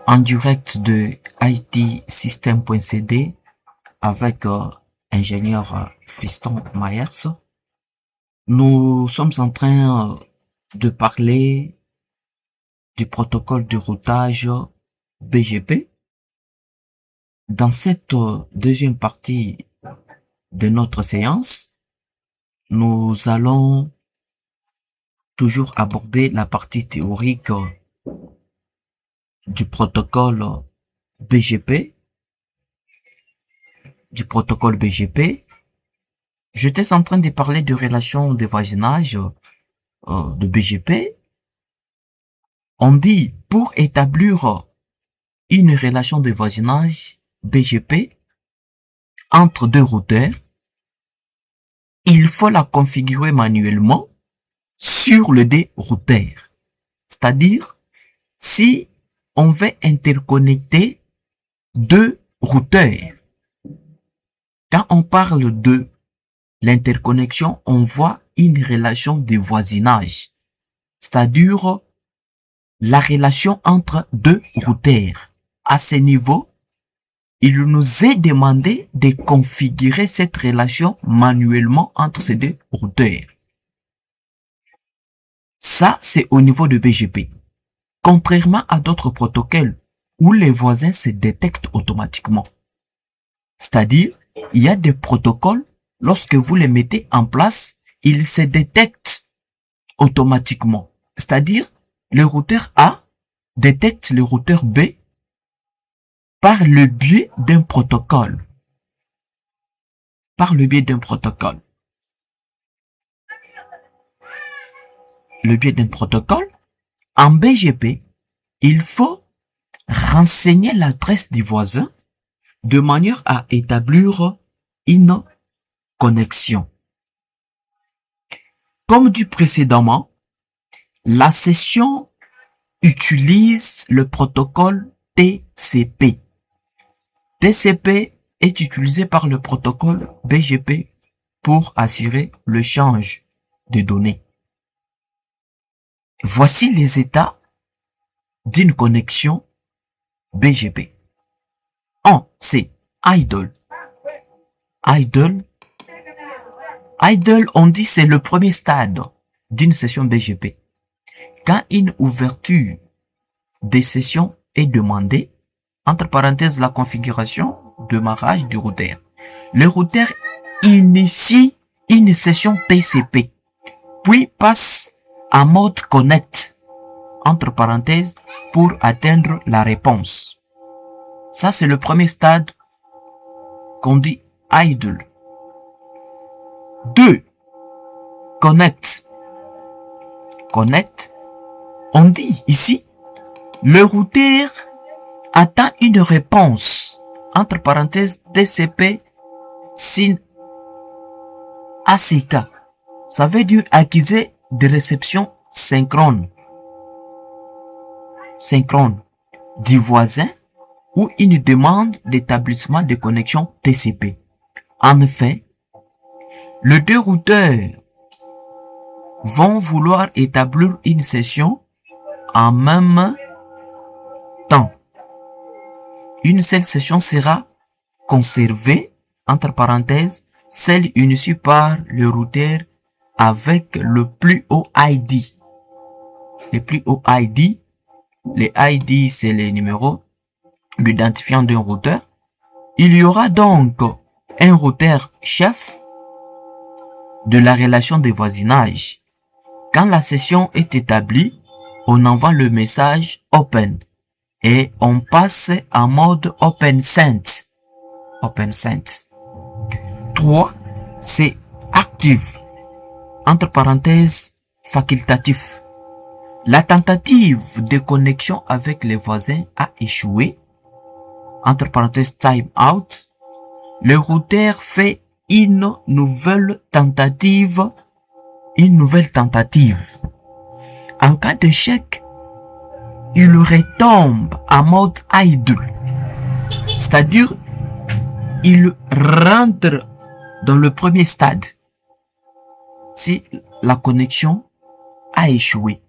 en direct de IT-System.cd avec ingénieur Fiston Myers. Nous sommes en train de parler du protocole de routage BGP. Dans cette deuxième partie de notre séance, nous allons toujours aborder la partie théorique du protocole BGP. J'étais en train de parler de relations de voisinage de BGP. On dit, pour établir une relation de voisinage BGP entre deux routeurs, il faut la configurer manuellement sur le dérouteur. C'est-à-dire, si on veut interconnecter deux routeurs, quand on parle de l'interconnexion, on voit une relation de voisinage, c'est-à-dire la relation entre deux routeurs. À ce niveau, il nous est demandé de configurer cette relation manuellement entre ces deux routeurs. Ça, c'est au niveau de BGP. Contrairement à d'autres protocoles où les voisins se détectent automatiquement. C'est-à-dire, il y a des protocoles, lorsque vous les mettez en place, ils se détectent automatiquement. C'est-à-dire, le routeur A détecte le routeur B par le biais d'un protocole. Le biais d'un protocole, en BGP, il faut renseigner l'adresse du voisin de manière à établir une connexion. Comme dit précédemment, la session utilise le protocole TCP. TCP est utilisé par le protocole BGP pour assurer le change de données. Voici les états d'une connexion BGP. 1. C'est idle. Idle, on dit c'est le premier stade d'une session BGP. Quand une ouverture des sessions est demandée, entre parenthèses la configuration, démarrage du routeur. Le routeur initie une session TCP, puis passe en mode connect, entre parenthèses, pour atteindre la réponse. Ça, c'est le premier stade qu'on dit idle. 2. Connect. On dit ici, le routeur attend une réponse, entre parenthèses, TCP sin ACK. Ça veut dire accusé de réception synchrone du voisin ou une demande d'établissement de connexion TCP. En effet, les deux routeurs vont vouloir établir une session en même temps. Une seule session sera conservée, entre parenthèses, celle initiée par le routeur avec le plus haut ID. Les ID, c'est les numéros, l'identifiant d'un routeur. Il y aura donc un routeur chef de la relation de voisinage. Quand la session est établie, on envoie le message open et on passe en mode open sent. 3. C'est active, entre parenthèses, facultatif. La tentative de connexion avec les voisins a échoué, entre parenthèses, time out. Le routeur fait une nouvelle tentative. En cas d'échec, il retombe en mode idle. C'est-à-dire, il rentre dans le premier stade si la connexion a échoué.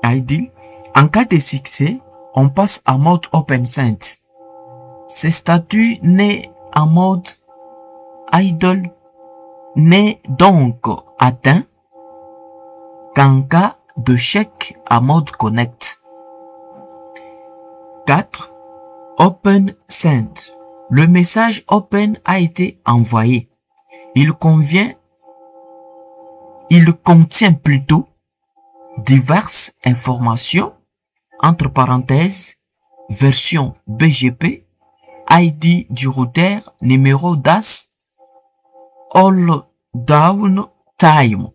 Idle. En cas de succès, on passe en mode OpenSend. Ce statut n'est en mode idle n'est donc atteint qu'en cas de chèque à mode connect. 4. Open Send. Le message Open a été envoyé. Il contient plutôt diverses informations, entre parenthèses, version BGP, ID du routeur, numéro DAS, all down time.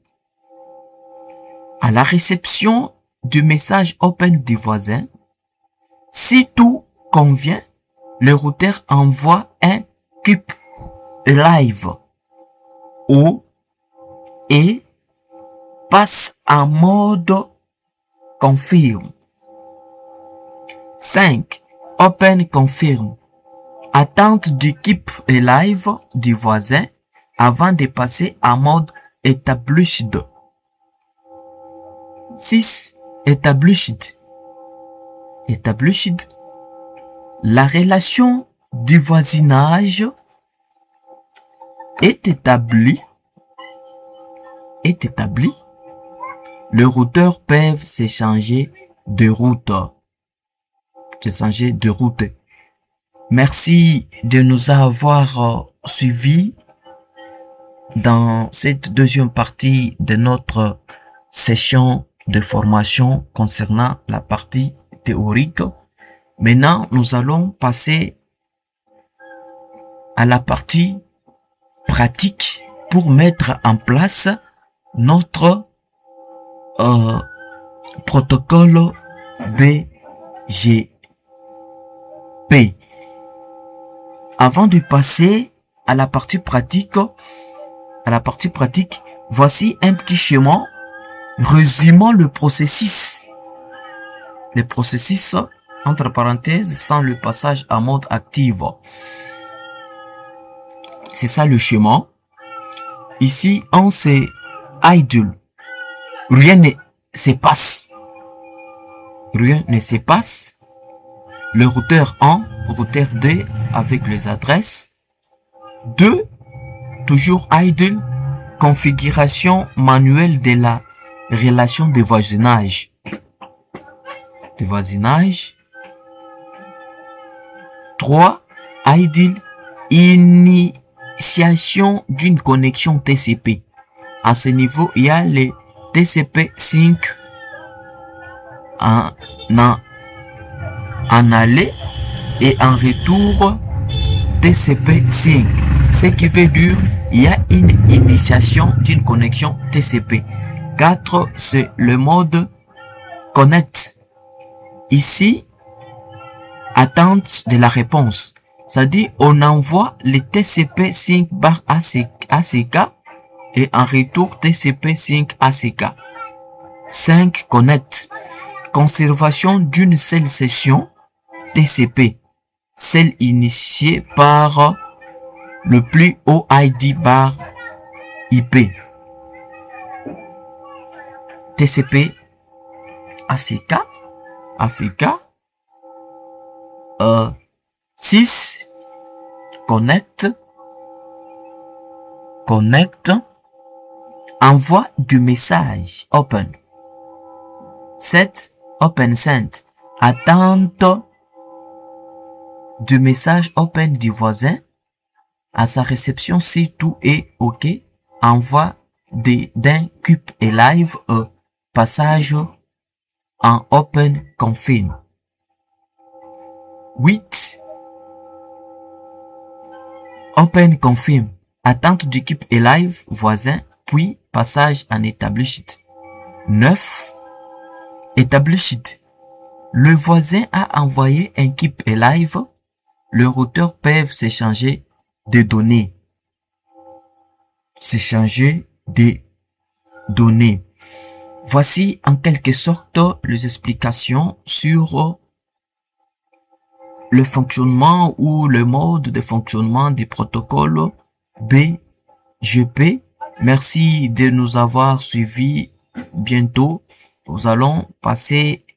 À la réception du message Open du voisin, si tout convient, le routeur envoie un keep live ou et passe en mode confirm. 5. Open confirm. Attente du keep live du voisin avant de passer en mode established. 6. Established. Established. La relation du voisinage est établie. Le routeur peut s'échanger de route. Merci de nous avoir suivis dans cette deuxième partie de notre session de formation concernant la partie théorique. Maintenant, nous allons passer à la partie pratique pour mettre en place notre protocole BGP. Avant de passer à la partie pratique, voici un petit schéma résumant le processus. Le processus, entre parenthèses, sans le passage à mode active. C'est ça le schéma. Ici, on se idle. Rien ne se passe. Le routeur 1, routeur 2 avec les adresses. 2, toujours idle, configuration manuelle de la relation de voisinage. 3, idle, initiation d'une connexion TCP. À ce niveau, il y a les TCP sync en aller et en retour TCP sync. Ce qui veut dire il y a une initiation d'une connexion TCP. 4, c'est le mode connect. Ici, attente de la réponse. C'est-à-dire, on envoie le TCP sync bar ACK et en retour TCP sync ACK. 5. Connect. Conservation d'une seule session TCP, celle initiée par le plus haut ID bar IP. TCP ACK. 6. Connect. Envoi du message open. 7. Open send. Attente du message open du voisin à sa réception si tout est OK. Envoi d'un cube et live passage en open confirm. 8. Open confirm. Attente du cube et live voisin puis passage en established. 9. Established. Le voisin a envoyé un keep et live. Le routeur peut s'échanger des données. Voici en quelque sorte les explications sur le fonctionnement ou le mode de fonctionnement du protocole BGP. Merci de nous avoir suivis. Bientôt, nous allons passer